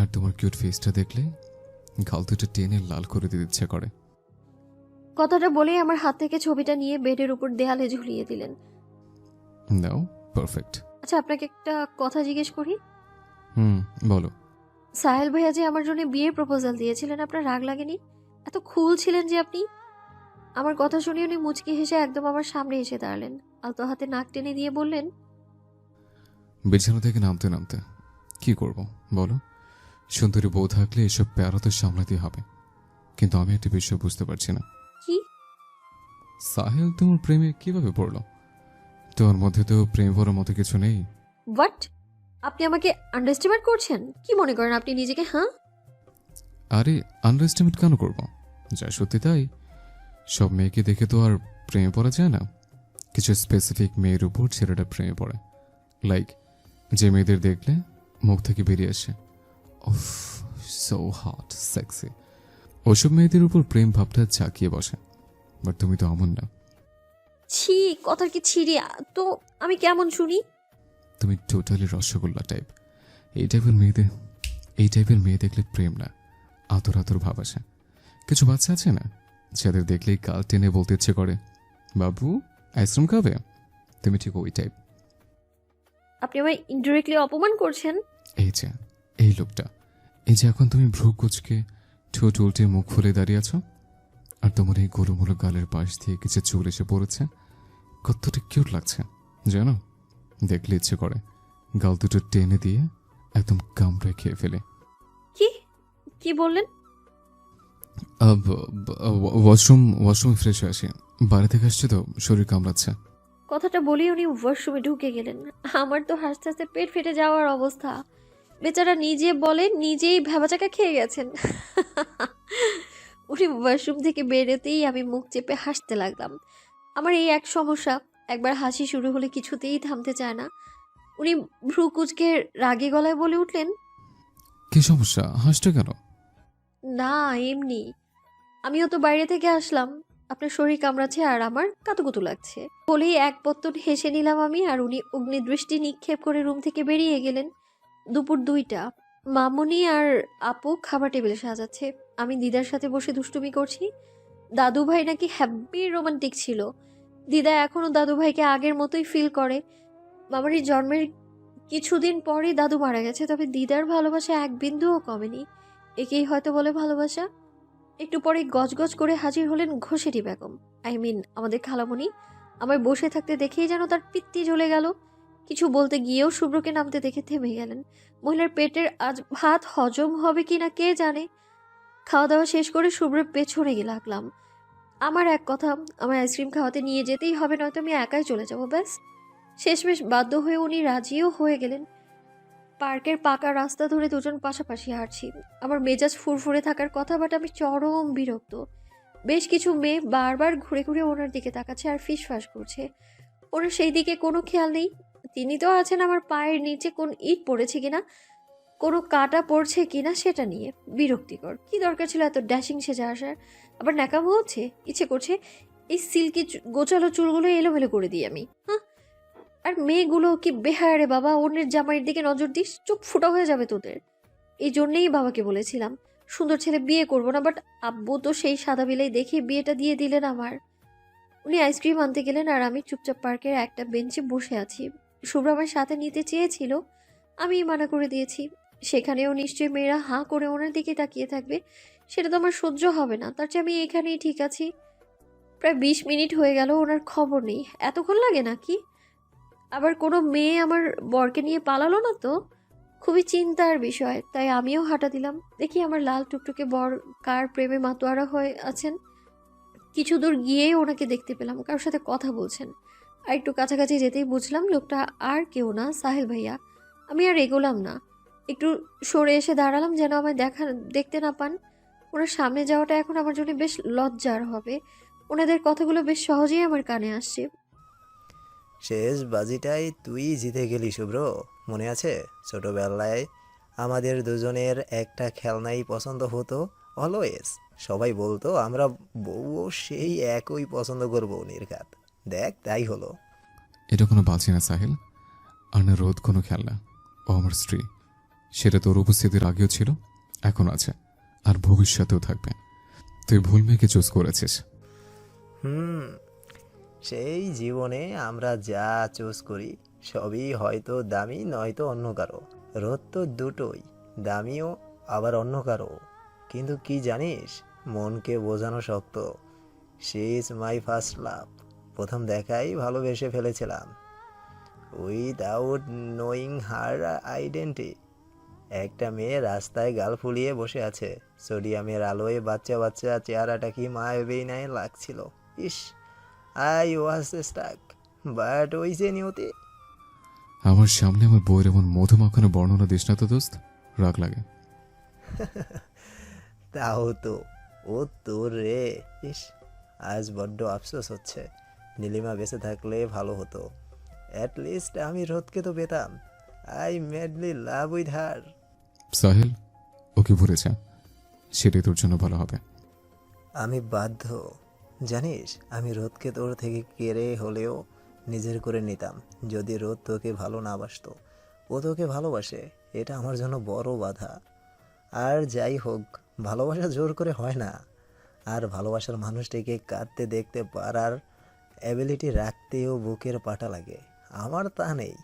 আর তোমার কিউট ফেসটা দেখলে গাল দুটো টেনে লাল করে দিতে ইচ্ছে করে। কথাটা বলেই আমার হাত থেকে ছবিটা নিয়ে বেডের উপর দেয়ালে ঝুলিয়ে দিলেন। নাও, পারফেক্ট। আচ্ছা, আপনাকে একটা কথা জিজ্ঞেস করি। বলো। সাহেল ভাইয়া যে আমার জন্য বিয়ের প্রপোজাল দিয়েছিলেন, আপনার রাগ লাগেনি? এত খুল ছিলেন যে আপনি। আমার কথা শুনে উনি মুচকি হেসে একদম আমার সামনে এসে দাঁড়ালেন, আলতো হাতে নাক টেনে দিয়ে বললেন, বিছানা থেকে নামতে নামতে কি করব বলো? সুন্দরী বউ থাকলে এসব প্যারা তো সামলাতেই হবে, কিন্তু আমি একটা বিষয় বুঝতে পারছি না। কি? সাহেল তোমার প্রেমে কিভাবে পড়লো? তোমার মধ্যে তো প্রেম পড়ার মতো কিছু নেই। হোয়াট? আপনি আমাকে আন্ডারস্টিমেট করছেন? কি মনে করেন আপনি নিজেকে? হ্যাঁ, আরে, আন্ডারস্টিমেট কেন করবো? যা সত্যি তাই। সব মেয়েকে দেখে তো আর প্রেমে পড়া যায় না। কিছু স্পেসিফিক মেয়ের উপর ছেলেটা প্রেমে পড়ে। লাইক, যে মেয়েদের দেখলে মুখ থেকে বেরিয়ে আসে, উফ, সো হট, সেক্সি। ওসব মেয়েদের উপর প্রেম ভাবটা ঝাঁকিয়ে বসে। বাট তুমি তো এমন না। ছি, কথার কি ছিড়ি? তো আমি কেমন শুনি? তুমি টোটালি রসগোল্লা টাইপ। এই টাইপের মেয়ে দেখলে প্রেম না, আতর আতর ভাব আসে। কিছু বাচ্চা আছে না, যাদের দেখলেই গাল টেনে বলতে ইচ্ছে করে, বাবু আইসক্রিম খাবে? তুমি ঠিক ওই টাইপ। আপনি আমায় ইনডিরেক্টলি অপমান করছেন। এই যে, এই লোকটা, এই যে এখন তুমি ভ্রু কুচকে ঠোঁট উল্টে মুখ খুলে দাঁড়িয়ে আছো, আর তোমার এই গোলুমোলো গালের পাশ দিয়ে কিছু চুল এসে পড়েছে, কতটা কিউট লাগছে জানো? দেখলে ইচ্ছে করে গাল দুটো টেনে দিয়ে একদম কামড়ে খেয়ে ফেলে। কি কি বললেন? ওয়াশরুম ফ্রেশ হয়ে আসি। বাইরে থেকে আসছে তো, শরীর কামড়াচ্ছে। কথাটা বলেই উনি ওয়াশরুমে ঢুকে গেলেন। আমার তো হাসতে হাসতে পেট ফেটে যাওয়ার অবস্থা। বেচারা নিজে বলে নিজেই ভ্যাবাচাকা খেয়ে গেছেন। উনি ওয়াশরুম থেকে বেরোতেই আমি মুখ চেপে হাসতে লাগলাম। আমার এই এক সমস্যা, একবার হাসি শুরু হলে কিছুতেই থামতে চায় না। উনি ভ্রু কুঁচকে রাগী গলায় বলে উঠলেন, কি সমস্যা, হাসছো কেন? না এমনি, আমিও তো বাইরে থেকে আসলাম, আপনার শরীর কামড়াচ্ছে আর আমার কাতুকুতু লাগছে বলেই এক পত্তন হেসে নিলাম আমি। আর উনি অগ্নিদৃষ্টি নিক্ষেপ করে রুম থেকে বেরিয়ে গেলেন। দুপুর 2টা, মামুনি আর আপু খাবার টেবিলে সাজাচ্ছে। আমি দিদার সাথে বসে দুষ্টুমি করছি। দাদু ভাই নাকি হ্যাপি রোমান্টিক ছিল। দিদা এখনো দাদু ভাইকে আগের মতোই ফিল করে। মামার এই জন্মের কিছুদিন পরেই দাদু মারা গেছে, তবে দিদার ভালোবাসা এক বিন্দুও কমেনি। একেই হয়তো বলে ভালোবাসা। একটু পরে গজগজ করে হাজির হলেন ঘোষেরি বেগম, আমাদের খালামণি। আমায় বসে থাকতে দেখেই যেন তার পিত্তি জ্বলে গেল। কিছু বলতে গিয়েও শুভ্রকে নামতে দেখে থেমে গেলেন। মহিলার পেটের আজ ভাত হজম হবে কিনা কে জানে। খাওয়া দাওয়া শেষ করে শুভ্রের পেছনে গিয়ে লাগলাম। আমার এক কথা, আমার আইসক্রিম খাওয়াতে নিয়ে যেতেই হবে, নয়তো আমি একাই চলে যাব। ব্যাস, শেষমেশ বাধ্য হয়ে উনি রাজিও হয়ে গেলেন। পার্কের পাকা রাস্তা ধরে দুজন পাশাপাশি হাঁটছি। আমার মেজাজ ফুরফুরে থাকার কথা, বাট আমি চরম বিরক্ত। বেশ কিছু মেয়ে বারবার ঘুরে ঘুরে ওনার দিকে তাকাচ্ছে আর ফিসফাস করছে। ওনার সেই দিকে কোনো খেয়াল নেই। তিনি তো আছেন আমার পায়ের নিচে কোন ইট পড়েছে কিনা, কোনো কাটা পড়ছে কিনা সেটা নিয়ে। বিরক্তিকর। কি দরকার ছিল এত ড্যাশিং সেজে আসার? আবার ন্যাকামো হচ্ছে, ইচ্ছে করছে এই সিল্কি গোচালো চুলগুলো এলোমেলো করে দিই আমি। হ্যাঁ, আর মেয়েগুলো কি বেহায়া রে বাবা, অন্যের জামাইয়ের দিকে নজর দিস, চোখ ফুটা হয়ে যাবে তোদের। এই জন্যেই বাবাকে বলেছিলাম সুন্দর ছেলে বিয়ে করবো না, বাট আব্বু তো সেই সাদা বিলাই দেখে বিয়েটা দিয়ে দিলেন আমার। উনি আইসক্রিম আনতে গেলেন আর আমি চুপচাপ পার্কের একটা বেঞ্চে বসে আছি। শুভ্র আমার সাথে নিতে চেয়েছিল, আমি মানা করে দিয়েছি। সেখানেও নিশ্চয়ই মেয়েরা হাঁ করে ওনার দিকে তাকিয়ে থাকবে, সেটা তো আমার সহ্য হবে না। তার চেয়ে আমি এখানেই ঠিক আছি। প্রায় 20 মিনিট হয়ে গেল, ওনার খবর নেই। এতক্ষণ লাগে নাকি? আবার কোনো মেয়ে আমার বরকে নিয়ে পালালো না তো? খুবই চিন্তার বিষয়। তাই আমিও হাঁটা দিলাম, দেখি আমার লাল টুকটুকে বর কার প্রেমে মাতোয়ারা হয়ে আছেন। কিছু দূর গিয়েই ওনাকে দেখতে পেলাম, কারোর সাথে কথা বলছেন। আর একটু কাছাকাছি যেতেই বুঝলাম লোকটা আর কেউ না, সাহেল ভাইয়া। আমি আর এগোলাম না, একটু সরে এসে দাঁড়ালাম যেন আমায় দেখতে না পান। ওনার সামনে যাওয়াটা এখন আমার জন্য বেশ লজ্জার হবে। ওনাদের কথাগুলো বেশ সহজেই আমার কানে আসছে। শেষ বাজিটাই তুই জিতে গেলি শুভ্র, মনে আছে ছোটবেলায় আমাদের দুজনের একটা খেলনাই পছন্দ হতো অলওয়েজ। সবাই বলতো আমরা বউও সেই একই পছন্দ করবো নির্ঘাত। দেখ তাই হলো। এটা কোনো বাজি না সাহিল, আর না রোদ কোনো খেলনা। ও আমার স্ত্রী। সেটা তোর উপস্থিতির আগেও ছিল, এখন আছে, আর ভবিষ্যতেও থাকবে। তুই ভুল মেয়েকে চুজ করেছিস। হুম, সেই জীবনে আমরা যা চুজ করি সবই হয়তো দামি নয়তো অন্য কারো। রোদ তো দুটোই, দামিও আবার অন্য কারো। কিন্তু কি জানিস, মনকে বোঝানো শক্ত। She is my first love. প্রথম দেখাই ভালোবেসে ফেলেছিলাম, উইদাউট নোয়িং হার আইডেন্টি। একটা মেয়ে রাস্তায় গাল ফুলিয়ে বসে আছে, সোডিয়ামের আলোয় বাচ্চা বাচ্চা চেহারাটা কি মায়াবী নাই লাগছিল। ইস, আই ওয়াজ স্টাক, বাট ওই যে নিয়তি। আমার সামনে আমার বইয়ের এমন মধুমাখানো বর্ণনা দিস না তো দোস্ত, রাগ লাগে। তাও তো, ও তোর রে। ইস, আজ বড্ড আফসোস হচ্ছে। নীলিমা বেঁচে থাকলে ভালো হতো। অ্যাট লিস্ট আমি রোদকে তো পেতাম। I madly love with her. Sahel, ওকে ভুলে যা, সেটাই তোর জন্য ভালো হবে। আমি বাধ্য। জানিস, আমি রোদকে তোর থেকে কেড়ে হলেও নিজের করে নিতাম যদি রোদ তোকে ভালো না বাসতো। ও তোকে ভালোবাসে, এটা আমার জন্য বড় বাধা। আর যাই হোক, ভালোবাসা জোর করে হয় না। আর ভালোবাসার মানুষটিকে কাঁদতে দেখতে পারার অ্যাবিলিটি রাখতেও বুকের পাটা লাগে। আমার তা নেই।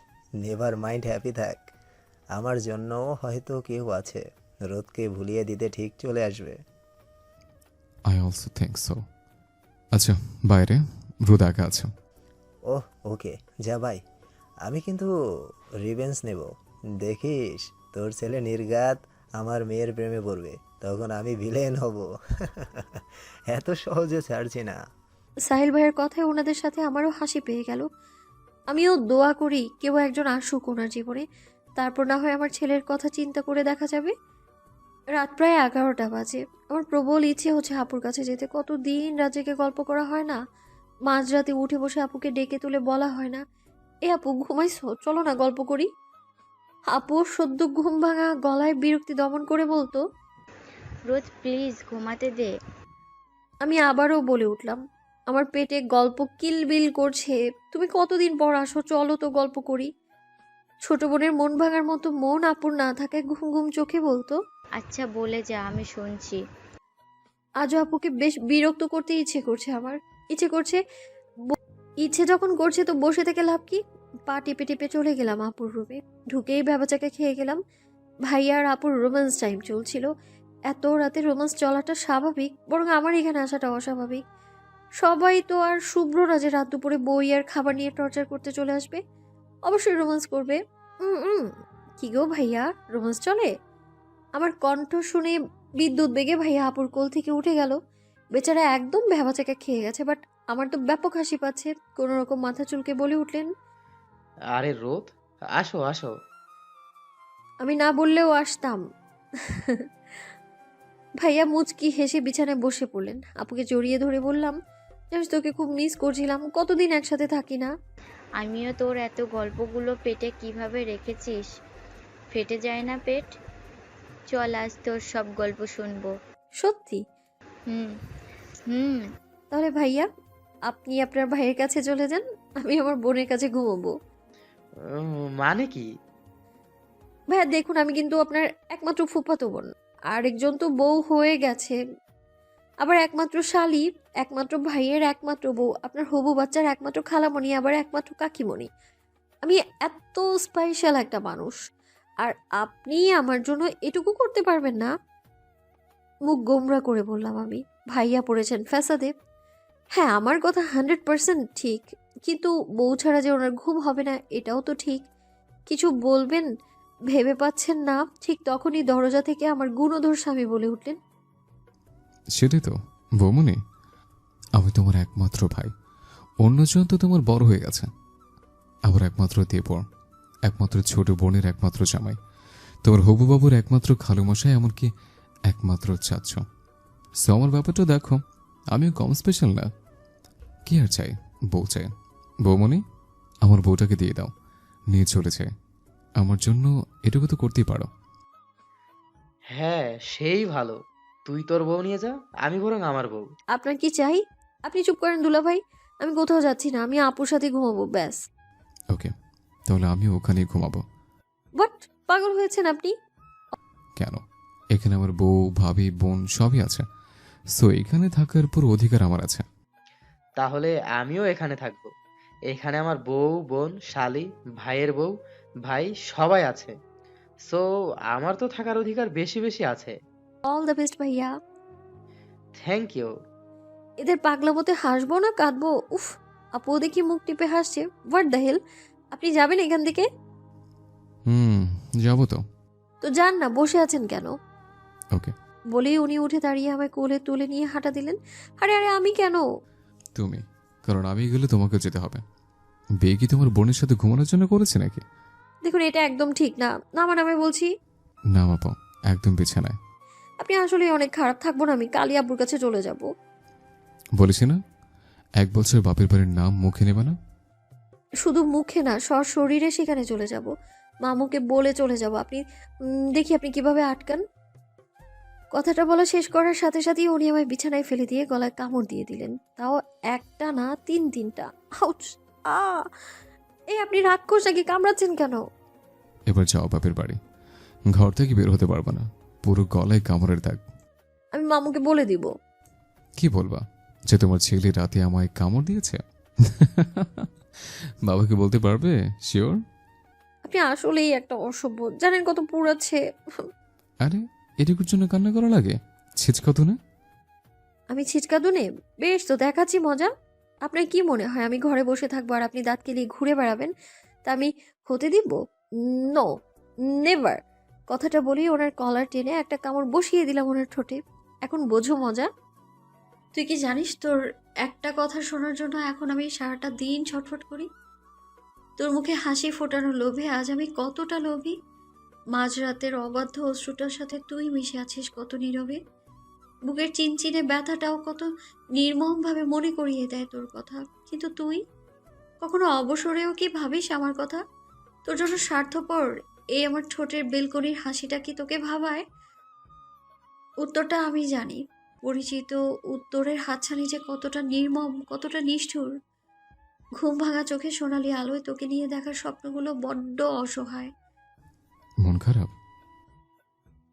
নেভার মাইন্ড, হ্যাপি থাক। আমার জন্যও হয়তো কেউ আছে, রোদকে ভুলিয়ে দিতে ঠিক চলে আসবে। I also think so. আচ্ছা, বাইরে রোদ একা আছে। ওহ, ওকে, যা বাই। আমি কিন্তু রিভেঞ্জ নেব। দেখিস, তোর ছেলে নির্ঘাত আমার মেয়ের প্রেমে পড়বে, তখন আমি ভিলেন হব। এত সহজে ছাড়ছি না। সাহিল ভাইয়ের কথায় ওনাদের সাথে আমারও হাসি পেয়ে গেল। আমিও দোয়া করি কেউ একজন আসুক ওনার জীবনে, তারপর না হয় আমার ছেলের কথা চিন্তা করে দেখা যাবে। রাত প্রায় 11টা বাজে। আমার প্রবল ইচ্ছে হচ্ছে আপুর কাছে যেতে। কতদিন রাত জেগে গল্প করা হয় না, মাঝরাতে উঠে বসে আপুকে ডেকে তুলে বলা হয় না, এ আপু ঘুমাইছো, চলো না গল্প করি। আপু সদ্য ঘুম ভাঙা গলায় বিরক্তি দমন করে বলতো। রোজ প্লিজ ঘুমাতে দে। আমি আবারও বলে উঠলাম, আমার পেটে গল্প কিলবিল করছে, তুমি কতদিন পর আসো, চলো তো গল্প করি। ছোট বোনের মন ভাঙার মতো মন আপুর না থাকায় ঘুম ঘুম চোখে বলতো। আচ্ছা বলে যা, আমি শুনছি। আজও আপুকে বেশ বিরক্ত করতে ইচ্ছে করছে আমার। ইচ্ছে করছে, ইচ্ছে যখন করছে তো বসে থেকে লাভ কি। পা টিপে টিপে চলে গেলাম আপুর রুমে। ঢুকেই ভেবাচাকে খেয়ে গেলাম। ভাইয়া আর আপুর রোম্যান্স টাইম চলছিল। এত রাতে রোম্যান্স চলাটা স্বাভাবিক, বরং আমার এখানে আসাটা অস্বাভাবিক। সবাই তো আর শুভ্ররা যে রাত দুপুরে বই আর খাবার নিয়ে টর্চার করতে চলে আসবে। অবশ্যই রোম্যান্স করবে। উম কি গো ভাইয়া, রোম্যান্স চলে? আমার কণ্ঠ শুনে বিদ্যুৎ বেগে ভাইয়া আপুর কোল থেকে উঠে গেল। বেচারা একদম ভ্যাবাচাকা খেয়ে গেছে, বাট আমার তো ব্যাপক হাসি পাচ্ছে। কোনো রকম মাথা চুলকে বলে উঠলেন, আরে রোদ, আসো আসো। আমি না বললেও আসতাম। ভাইয়া মুচকি হেসে বিছানায় বসে পড়লেন। আপুকে জড়িয়ে ধরে বললাম, জানিস তোকে খুব মিস করছিলাম, কতদিন একসাথে থাকি না। আমিও তোর এত গল্পগুলো পেটে কিভাবে রেখেছিস, ফেটে যায় না পেট? চল আজ তোর সব গল্প শুনবো। সত্যি? হুম হুম। তাহলে ভাইয়া, আপনি আপনার ভাইয়ের কাছে চলে যান, আমি আমার বোনের কাছে ঘুমোবো। মানে কি? ভাইয়া দেখুন, আমি কিন্তু আপনার একমাত্র ফুফাতো বোন। আরেকজন তো বউ হয়ে গেছে, আবার একমাত্র শালি, একমাত্র ভাইয়ের একমাত্র বউ, আপনার হবু বাচ্চার একমাত্র খালামণি, আবার একমাত্র কাকিমণি। আমি এত স্পেশাল একটা মানুষ, আর আপনি আমার জন্য এটুকু করতে পারবেন না? মুখ গোমরা করে বললাম আমি। ভাইয়া পড়েছেন ফ্যাসাদে। হ্যাঁ, আমার কথা 100% ঠিক, কিন্তু বউ ছাড়া যে ওনার ঘুম হবে না এটাও তো ঠিক। কিছু বলবেন ভেবে পাচ্ছেন না, ঠিক তখনই দরজা থেকে আমার গুণধর স্বামী বলে উঠলেন, সেটাই তো বৌমনি, আমি তোমার একমাত্র ভাই। অন্যজন তো তোমার বড় হয়ে গেছে। আবার একমাত্র দেবর, একমাত্র ছোট বোনের একমাত্র জামাই, তোমার হবুবাবুর একমাত্র খালুমশাই, এমনকি একমাত্র চাচ্ছ। সো আমার ব্যাপারটা দেখো, আমিও কম স্পেশাল না। কি আর চাই? বউ চাই। বৌমনি, আমার বউটাকে দিয়ে দাও, নিয়ে চলে যায়। আমার জন্য এটুকু তো করতেই পারো। হ্যাঁ, সেই ভালো। তুই তোর বউ নিয়ে যা, আমি বরং আমার বউ। আপনার কি চাই? আপনি চুপ করেন দুলা ভাই, আমি কোথাও যাচ্ছি না, আমি আপুর সাথে ঘুমাবো, ব্যাস। ওকে, তাহলে আমিও ওখানেই ঘুমাবো। বাট পাগল হয়েছেন আপনি? কেন? এখানে আমার বউ, ভাবি, বোন সবই আছে। সো এখানে থাকার পুরো অধিকার আমার আছে। তাহলে আমিও এখানে থাকবো। এখানে আমার বউ, বোন, শালি, ভাইয়ের বউ, ভাই সবাই আছে। সো আমার তো থাকার অধিকার বেশি বেশি আছে। অল দ্য বেস্ট ভাইয়া। Thank you. এদের পাগলামোতে হাসবো না কাঁদবো? উফ, আপু দেখি মুখ টিপে হাসছে। What the hell! আপনি যাবেন এখান থেকে? যাবো তো। তো যান না, বসে আছেন কেন? ওকে। বলেই উনি উঠে দাঁড়িয়ে আমায় কোলে তুলে নিয়ে হাঁটা দিলেন। আরে আরে, আমি কেন? তুমি, কারণ আমি গেলে তোমাকে যেতে হবে। বিয়ে কি তোমার বোনের সাথে ঘুমানোর জন্য করেছে নাকি? দেখুন, এটা একদম ঠিক না। নামান, আমি বলছি। না মাপা, একদম বিছানায়। আপনি আসলে অনেক খারাপ। থাকবো না আমি, কালি আব্বুর কাছে চলে যাব। বলেছি না, 1 বছর বাপের বাড়ির নাম মুখে নেবে না। শুধু মুখে না, শরীরে সেখানে চলে যাব। মামুকে বলে চলে যাব। আপনি দেখি আপনি কিভাবে আটকান। কথাটা বলা শেষ করার সাথে সাথেই উনি আমায় বিছানায় ফেলে দিয়ে গলায় কামড় দিয়ে দিলেন। তাও একটা না, তিনটা। আউচ! আ! এই আপনি রাক্ষস নাকি? কামড়াচ্ছেন কেন? এবার যাও বাপের বাড়ি। ঘর থেকে বের হতে পারবে না, পুরো গলায় কামড়ের দাগ। আমি মামুকে বলে দিব। কি বলবা? যে তোমার ছেলে রাতে আমায় কামড় দিয়েছে? বাবাকে বলতে পারবে? শিওর? আপনি আসলেই একটা অসভ্য। জানেন কত পুড়াচ্ছে? আরে, এটুকুর জন্য কান্না করা লাগে? ছিচকা তো না। আমি ছিচকা দুনে? বেশ, তো দেখাচ্ছি মজা। আপনার কি মনে হয় আমি ঘরে বসে থাকবো আর আপনি দাঁত কেলিয়ে ঘুরে বেড়াবেন? তা আমি হতে দিব? No, never. কথাটা বলেই ওনার কলার টেনে একটা কামড় বসিয়ে দিলাম ওনার ঠোঁটে। এখন বোঝো মজা? তুই কি জানিস তোর একটা কথা শোনার জন্য এখন আমি সারাটা দিন ছটফট করি? তোর মুখে হাসি ফোটানোর লোভে আজ আমি কতটা লোভী। মাঝরাতের অবাধ্য অশ্রুটার সাথে তুই মিশে আছিস কত নীরবে। বুকের চিনচিনে ব্যথাটাও কত নির্মমভাবে মনে করিয়ে দেয় তোর কথা। কিন্তু তুই কখনো অবসরেও কি ভাবিস আমার কথা? তোর জন্য স্বার্থপর এই আমার ঠোঁটের বেলকনির হাসিটা কি তোকে ভাবায়? উত্তরটা আমি জানি। পরিচিত উত্তরের হাতছানি যে কতটা নির্মম, কতটা নিষ্ঠুর। ঘুম ভাঙা চোখে সোনালি আলোয় তোকে নিয়ে দেখার স্বপ্নগুলো বড্ড অসহায়। মন খারাপ?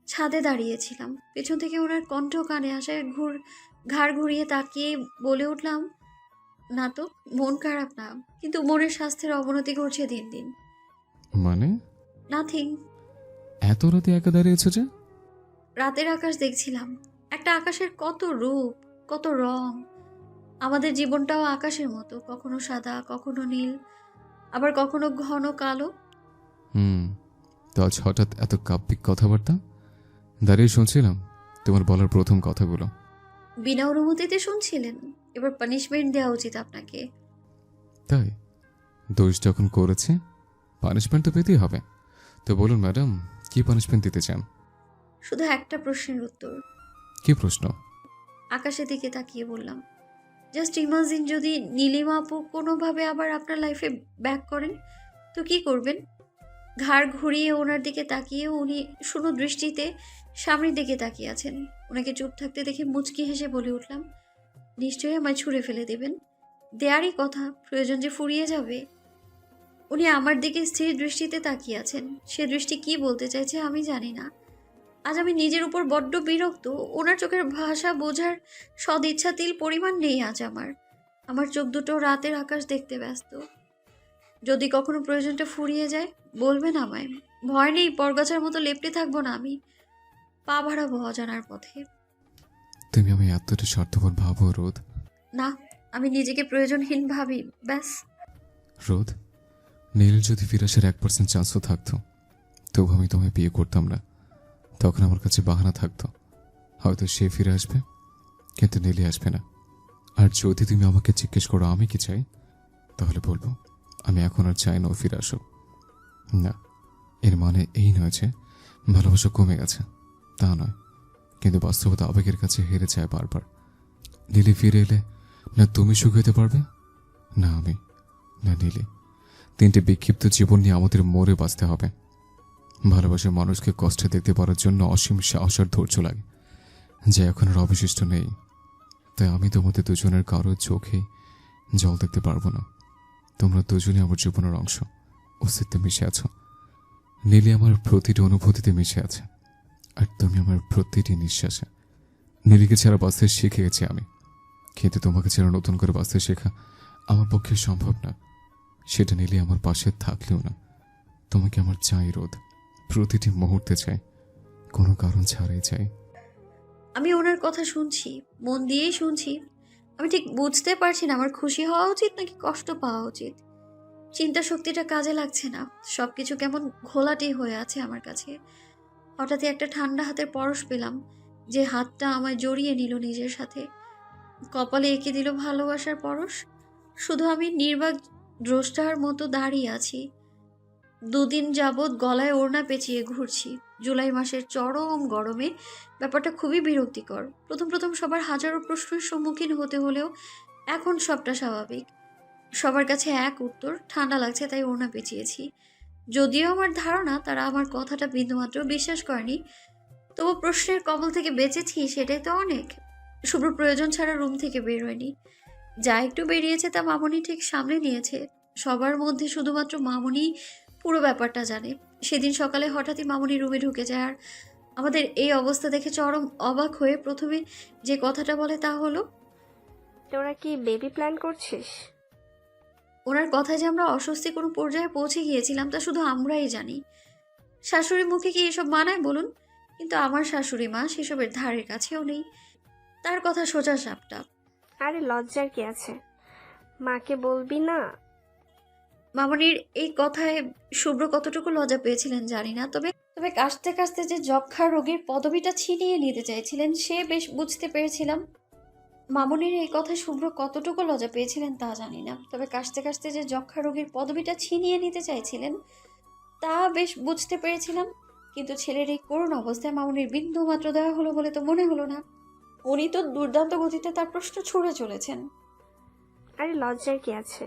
ছাদে দাঁড়িয়েছিলাম, পেছন থেকে ওনার কণ্ঠ কানে আসায় ঘাড় ঘুরিয়ে তাকিয়ে বলে উঠলাম, না তো, মন খারাপ না, কিন্তু মনের স্বাস্থ্যের অবনতি ঘটছে দিন দিন। মানে? নাথিং। এত রাতে একা দাঁড়িয়েছো যে? রাতের আকাশ দেখছিলাম। একটা আকাশের কত রূপ, কত রং। আমাদের জীবনটাও আকাশের মতো, কখনো সাদা, কখনো নীল, আবার কখনো ঘন কালো। তো আজ হঠাৎ এত কাব্যিক কথাবার্তা? দাঁড়িয়ে শুনছিলাম তোমার বলার প্রথম কথাগুলো। বিনা অনুমতিতে শুনছিলেন? এবার পানিশমেন্ট দেওয়া উচিত আপনাকে। তাই? দোষ যখন করেছে, পানিশমেন্ট তো পেতেই হবে। তো বলুন ম্যাডাম, কি পানিশমেন্ট দিতে চান? শুধু একটা প্রশ্নের উত্তর। কি প্রশ্ন? আকাশের দিকে তাকিয়ে বললাম, জাস্ট ইমাজিন যদি নীলিমা আপু কোনোভাবে আবার আপনার লাইফে ব্যাক করেন, তো কি করবেন? ঘাড় ঘুরিয়ে ওনার দিকে তাকিয়ে উনি শূন্য দৃষ্টিতে সামনের দিকে তাকিয়ে আছেন। ওনাকে চুপ থাকতে দেখে মুচকি হেসে বলে উঠলাম, নিশ্চয়ই আমায় ছুঁড়ে ফেলে দেবেন। দেয়ারই কথা, প্রয়োজন যে ফুরিয়ে যাবে। উনি আমার দিকে স্থির দৃষ্টিতে তাকিয়ে আছেন। সে দৃষ্টি কি বলতে চাইছে আমি জানি না। আজ আমি নিজের উপর বড্ড বিরক্ত। ওনার চোখের ভাষা বোঝার সদিচ্ছা তিল পরিমাণ নেই আজ আমার। আমার চোখ দুটো রাতের আকাশ দেখতে ব্যস্ত। যদি কখনো প্রয়োজনটা ফুরিয়ে যায় বলবেন আমায়। ভয় নেই, পরগাছার মতো লেপ্টে থাকবো না আমি। পা বাড়াবো অজানার পথে। তুমি আমি এতটা স্বার্থপর ভাবো রোদ? না, আমি নিজেকে প্রয়োজনহীন ভাবি, ব্যাস। রোদ, নীল যদি ফিরে আসার 1% চান্সও থাকতো, তবু আমি তোমায় বিয়ে করতাম না। তখন আমার কাছে বাহানা থাকতো, হয়তো সে ফিরে আসবে, কিন্তু নীলে আসবে না। আর যদি তুমি আমাকে জিজ্ঞেস করো আমি কি চাই, তাহলে বলবো আমি এখন আর চাই না ও ফিরে আসুক। না, এর মানে এই নয় যে ভালোবাসা কমে গেছে, তা নয়। কিন্তু বাস্তবতা আবেগের কাছে হেরে যায় বারবার। নীলি ফিরে এলে না তুমি সুখ হতে পারবে, না আমি, না নীলি। 3টে বিক্ষিপ্ত জীবন নিয়ে আমাদের মরে বাঁচতে হবে। ভালোবাসার মানুষকে কষ্টে দেখতে পারার জন্য অসীম সাহস আর ধৈর্য লাগে, যা এখন আর অবশিষ্ট নেই। তাই আমি তোমাদের দুজনের কারোর চোখে জল দেখতে পারবো না। তোমরা দুজনে আমার জীবনের অংশ, অস্তিত্বে মিশে আছো। নীলি আমার প্রতিটি অনুভূতিতে মিশে আছে, আর তুমি আমার প্রতিটি নিঃশ্বাসে। নীলিকে ছাড়া বাঁচতে শিখে গেছি আমি, কিন্তু তোমাকে ছাড়া নতুন করে বাঁচতে শেখা আমার পক্ষে সম্ভব না। সেটা নীলি আমার পাশে থাকলেও না। তোমাকে আমার চাই রোদ, প্রতিটি মুহূর্তে চাই, কোনো কারণ ছাড়াই চাই। আমি ওনার কথা শুনছি, মন দিয়েই শুনছি। আমি ঠিক বুঝতে পারছি না আমার খুশি হওয়া উচিত নাকি কষ্ট পাওয়া উচিত। চিন্তা শক্তিটা কাজে লাগছে না, সবকিছু কেমন ঘোলাটে হয়ে আছে আমার কাছে। হঠাৎই একটা ঠান্ডা হাতের পরশ পেলাম, যে হাতটা আমায় জড়িয়ে নিল নিজের সাথে, কপালে এঁকে দিল ভালোবাসার পরশ। শুধু আমি নির্বাক দ্রষ্টার মতো দাঁড়িয়ে আছি। দুদিন যাবৎ গলায় ওড়না পেঁচিয়ে ঘুরছি। জুলাই মাসের চরম গরমে ব্যাপারটা খুবই বিরক্তিকর। প্রথম প্রথম সবার হাজারো প্রশ্নের সম্মুখীন হতে হলেও এখন সবটা স্বাভাবিক। সবার কাছে এক উত্তর, ঠান্ডা লাগছে তাই ওড়না পেঁচিয়েছি। যদিও আমার ধারণা তারা আমার কথাটা বিন্দুমাত্র বিশ্বাস করেনি, তবু প্রশ্নের কবল থেকে বেঁচেছি, সেটাই তো অনেক। শুভ্র প্রয়োজন ছাড়া রুম থেকে বের হয়নি। যা একটু বেরিয়েছে তা মামনি ঠিক সামলে নিয়েছে। সবার মধ্যে শুধুমাত্র মামনি পুরো ব্যাপারটা জানে। সেদিন সকালে হঠাৎই মামনি রুমে ঢুকে যায়, আর আমাদের এই অবস্থা দেখে চরম অবাক হয়ে প্রথমে যে কথাটা বলে তা হলো, তোরা কি বেবি প্ল্যান করছিস? ওনার কথায় যে আমরা অস্বস্তি কোনো পর্যায়ে পৌঁছে গিয়েছিলাম তা শুধু আমরাই জানি। শাশুড়ি মুখে কি এসব মানায় বলুন? কিন্তু আমার শাশুড়ি মা সেসবের ধারের কাছেও নেই। তার কথা সোজা সাপটা। আরে লজ্জার কি আছে, মাকে বলবি না? মামনির এই কথায় শুভ্র কতটুকু লজ্জা পেয়েছিলেন জানি না, তবে তবে কাশতে কাশতে যে যক্ষা রোগীর পদবিটা ছিনিয়ে নিতে চাইছিলেন সে বেশ বুঝতে পেরেছিলাম। মামনির এই কথায় শুভ্র কতটুকু লজ্জা পেয়েছিলেন তা জানি না, তবে কাশতে কাশতে যে যক্ষা রোগীর পদবিটা ছিনিয়ে নিতে চাইছিলেন তা বেশ বুঝতে পেরেছিলাম। কিন্তু ছেলের এই করুণ অবস্থায় মামনির বিন্দু মাত্র দেওয়া হলো বলে তো মনে হলো না। উনি তো দুর্দান্ত গতিতে তার প্রশ্ন ছুড়ে চলেছেন। আরে লজ্জার কি আছে,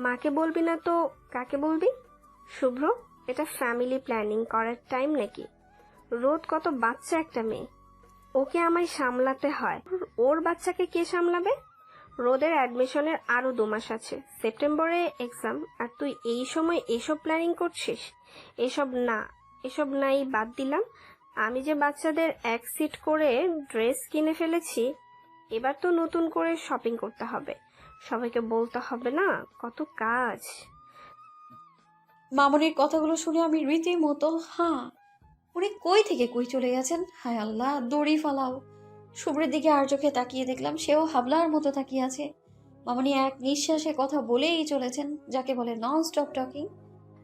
মাকে বলবি না তো কাকে বলবি? শুভ্র, এটা ফ্যামিলি প্ল্যানিং করার টাইম নাকি? রোদ কত বাচ্চা একটা মেয়ে, ওকে আমায় সামলাতে হয়। ওর বাচ্চাকে কে সামলাবে? রোদের অ্যাডমিশনের আরো 2 মাস আছে, সেপ্টেম্বরে এক্সাম, আর তুই এই সময় এসব প্ল্যানিং করছিস? এসব নাই, বাদ দিলাম। আমি যে বাচ্চাদের এক সিট করে ড্রেস কিনে ফেলেছি, এবার তো নতুন করে শপিং করতে হবে, সবাইকে বলতে হবে না, কত কাজ। মামনির কথাগুলো শুনে আমি রীতিমতো উনি কই থেকে কই চলে গেছেন। হায় আল্লাহ, দড়ি ফালাও। শুভ্রের দিকে আর চোখে তাকিয়ে দেখলাম সেও হাবলার মতো তাকিয়ে আছে। মামনি এক নিঃশ্বাসে কথা বলেই চলেছেন, যাকে বলে নন স্টপ টকিং।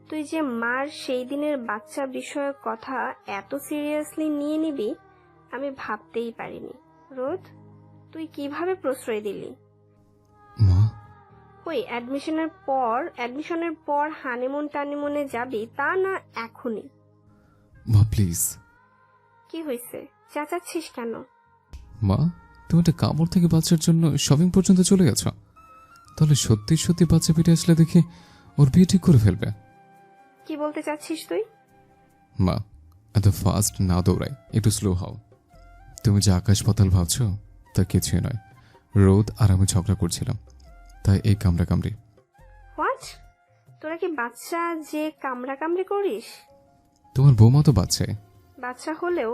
তুই যে মার সেই দিনের বাচ্চা বিষয়ক কথা এত সিরিয়াসলি নিয়ে নিবি আমি ভাবতেই পারিনি। রোদ, তুই কিভাবে প্রশ্রয় দিলি? মা, ওই অ্যাডমিশনের পর হানিমুন টানিমুনে যাবি, তা না এখনই? মা প্লিজ। কি হয়েছে, চেঁচাচ্ছিস কেন? মা, তুমি একটা কামড় থেকে বাচ্চার জন্য শপিং পর্যন্ত চলে গেছো। তাহলে সত্যি সত্যি বাচ্চা পেটে আসলে দেখে ওর বিয়ে ঠিক করে ফেলবে। কি বলতে চাচ্ছিস তুই? মা, এত ফাস্ট না দৌড়াই, একটু স্লো হও। তুমি যে আকাশ পাতাল ভাবছো তা কিছুই নয়। রোদ আর আমি ঝগড়া করছিলাম, তাই এই কামড়ি। হোয়াট? তোরা কি বাচ্চা যে কামড়াকামড়ি করিস? তোমার বৌমা তো বাচ্চাই। বাচ্চা হলেও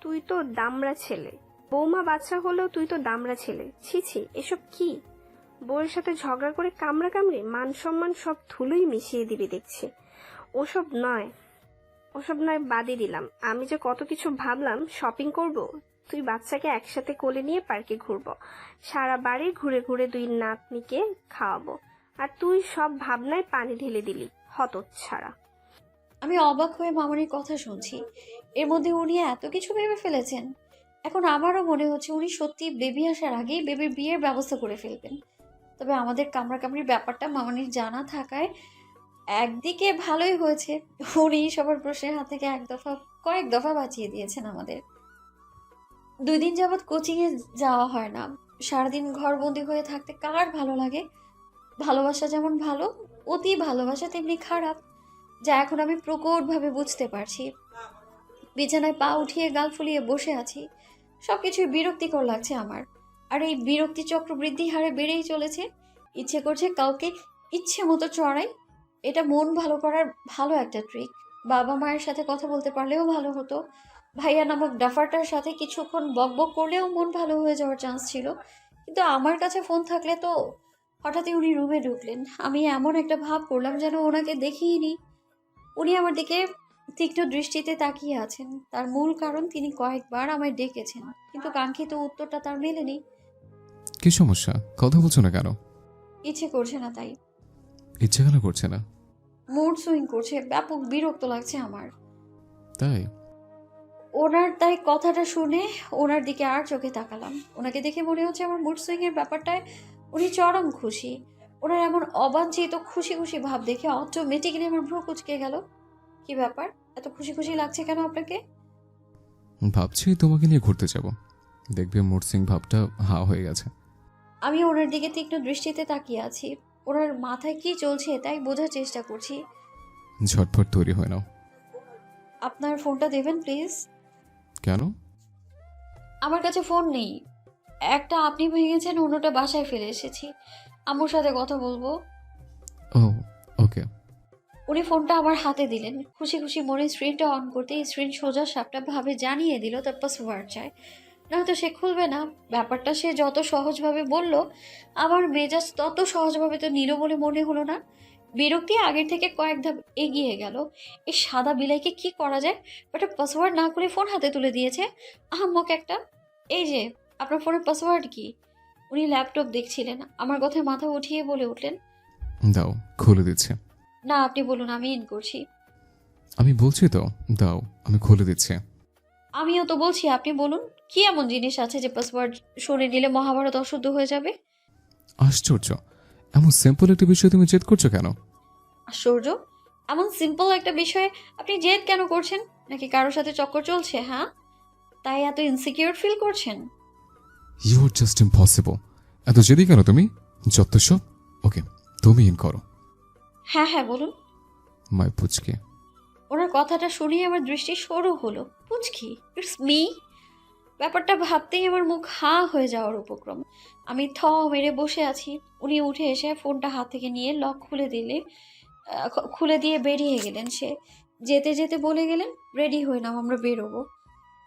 তুই তো দামড়া ছেলে। বৌমা বাচ্চা হলেও তুই তো দামড়া ছেলে। ছি ছি, এসব কি? বউয়ের সাথে ঝগড়া করে কামড়াকামড়ি, মান সম্মান সব ধুলোই মিশিয়ে দিবি দেখছি। ওসব নয়, বাদই দিলাম। আমি যে কত কিছু ভাবলাম, শপিং করব, তুই বাচ্চাকে একসাথে কোলে নিয়ে পার্কে ঘুরবো, সারা বাড়ি ঘুরে ঘুরে 2 নাতনিকে খাওয়াবো, আর তুই সব ভাবনায় পানি ঢেলে দিলি, হতচ্ছাড়া। আমি অবাক হয়ে মামনির কথা শুনছি। এর মধ্যে উনি এত কিছু ভেবে ফেলেছেন। এখন আমারও মনে হচ্ছে উনি সত্যি বেবি আসার আগেই বেবির বিয়ের ব্যবস্থা করে ফেলবেন। তবে আমাদের কামড়াকামড়ির ব্যাপারটা মামনির জানা থাকায় একদিকে ভালোই হয়েছে, উনি সবার প্রশ্নের হাত থেকে কয়েক দফা বাঁচিয়ে দিয়েছেন আমাদের। 2 দিন যাবৎ কোচিংয়ে যাওয়া হয় না। সারাদিন ঘরবন্দি হয়ে থাকতে কার ভালো লাগে? ভালোবাসা যেমন ভালো, অতি ভালোবাসা তেমনি খারাপ, যা এখন আমি প্রকটভাবে বুঝতে পারছি। বিছানায় পা উঠিয়ে গাল ফুলিয়ে বসে আছি। সবকিছুই বিরক্তিকর লাগছে আমার। আর এই বিরক্তি চক্র বৃদ্ধি হারে বেড়েই চলেছে। ইচ্ছে করছে কাউকে ইচ্ছে মতো চড়াই, এটা মন ভালো করার ভালো একটা ট্রিক। বাবা মায়ের সাথে কথা বলতে পারলেও ভালো হতো। ভাইয়া নামক ডাফারটার সাথে কিছুক্ষণ বকবক করলেও মন ভালো হয়ে যাওয়ার চান্স ছিল। কিন্তু আমার কাছে ফোন থাকলে তো। হঠাৎই উনি রুমে ঢুকলেন। আমি এমন একটা ভাব করলাম যেন ওনাকে দেখিনি। উনি আমার দিকে তীক্ষ্ণ দৃষ্টিতে তাকিয়ে আছেন। তার মূল কারণ তিনি কয়েকবার আমায় ডেকেছেন, কিন্তু কাঙ্ক্ষিত উত্তরটা তার মেলেনি। কি সমস্যা? কথা বলছো না কেন? ইচ্ছে করছে না তাই। ইচ্ছে কেন করছে না? মুড সুইং করছে, ব্যাপক বিরক্ত লাগছে আমার। তাই? ওনার তাই কথাটা শুনে ওনার দিকে আর চোখে তাকালাম। ওনাকে দেখে মনে হচ্ছে আমার মুড সুইং এর ব্যাপারটায় উনি চরম খুশি। ওনার এমন অবাঞ্ছিত খুশি খুশি ভাব দেখে অটোমেটিক্যালি আমার ভ্রু কুঁচকে গেল। কি ব্যাপার, এত খুশি খুশি লাগছে কেন আপনাকে? ভাবছি তোমাকে নিয়ে ঘুরতে যাব, দেখবে মুড সিং ভাবটা হা হয়ে গেছে। আমি ওনার দিকে তীক্ষ্ণ দৃষ্টিতে তাকিয়ে আছি। ওনার মাথায় কি চলছে তাই বোঝার চেষ্টা করছি। ঝটপট তৈরি হয়ে নাও। আপনার ফোনটা দেবেন প্লিজ। কেন? আমার কাছে ফোন নেই। একটা আপনি ভেঙেছেন, অন্যটা বাসায় ফেলে এসেছি। আম্মুর সাথে কথা বলবো। ও ওকে। উনি ফোনটা আমার হাতে দিলেন। খুশি খুশি মনে স্ক্রিনটা অন করতে স্ক্রিন সোজা সাপটা ভাবে জানিয়ে দিল তার পাসওয়ার্ড চাই, নয়তো সে খুলবে না। ব্যাপারটা সে যত সহজভাবে বলল, আমার মেজাজ তত সহজভাবে তো নিল বলে মনে হলো না। বিরক্তি আগের থেকে কয়েক ধাপ এগিয়ে গেল। এই সাদা বিলাইকে কি করা যায়? বাট পাসওয়ার্ড না করে ফোন হাতে তুলে দিয়েছে, আহাম্মক একটা। এই যে, আপনার ফোনের পাসওয়ার্ড কি? উনি ল্যাপটপ দেখছিলেন। আমার কথায় মাথা উঠিয়ে বলে উঠলেন, দাও, খুলে দিচ্ছে। না আপনি বলুন, আমি ইন করছি। আমি বলছি তো, দাও আমি খুলে দিচ্ছি। আমিও তো বলছি, আপনি বলুন। কি এমন জিনিস আছে যে পাসওয়ার্ড শুনে নিলে মহাভারত অশুদ্ধ হয়ে যাবে? আশ্চর্য, এমন সিম্পল একটা বিষয় তুমি জেদ করছো কেন? আশ্চর্য, এমন সিম্পল একটা বিষয়ে আপনি জেদ কেন করছেন? নাকি কারোর সাথে চক্কর চলছে? হ্যাঁ, তাই এত ইনসিকিউর ফিল করছেন? You are just impossible. এত জেদি কেন তুমি? যত সব। ওকে, তুমি ইন করো। হ্যাঁ হ্যাঁ বলুন। মাই পুচকে। ওনার কথাটা শুনেই আমার দৃষ্টি সরু হলো। পুচকি, ইটস মি। ব্যাপারটা ভাবতেই আমার মুখ হাঁ হয়ে যাওয়ার উপক্রম। আমি মেরে বসে আছি। উনি উঠে এসে ফোনটা হাত থেকে নিয়ে লক খুলে দিয়ে বেরিয়ে গেলেন। সে যেতে যেতে বলে গেলেন, রেডি হয়ে নাও, আমরা বেরোবো।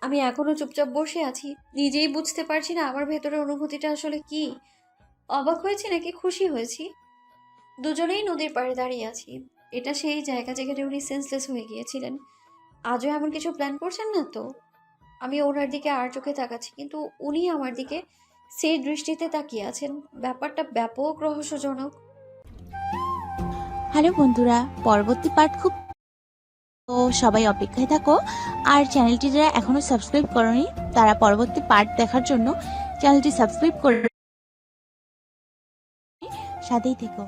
আমি এখনো চুপচাপ বসে আছি। নিজেই বুঝতে পারছি না আমার ভেতরের অনুভূতিটা আসলে কি। অবাক হয়েছি নাকি খুশি হয়েছি। দুজনেই নদীর পাড়ে দাঁড়িয়ে আছি। এটা সেই জায়গা যেখানে উনি সেন্সলেস হয়ে গিয়েছিলেন। আজও এমন কিছু প্ল্যান করছেন না তো? আমি ওনার দিকে আর চোখে তাকাচ্ছি, কিন্তু উনি আমার দিকে সেই দৃষ্টিতে তাকিয়ে আছেন। ব্যাপারটা ব্যাপক রহস্যজনক। হ্যালো বন্ধুরা, পরবর্তী পার্ট খুব, তো সবাই অপেক্ষায় থাকো। আর চ্যানেলটি যারা এখনো সাবস্ক্রাইব করনি তারা পরবর্তী পার্ট দেখার জন্য চ্যানেলটি সাবস্ক্রাইব করে সাথেই থেকো।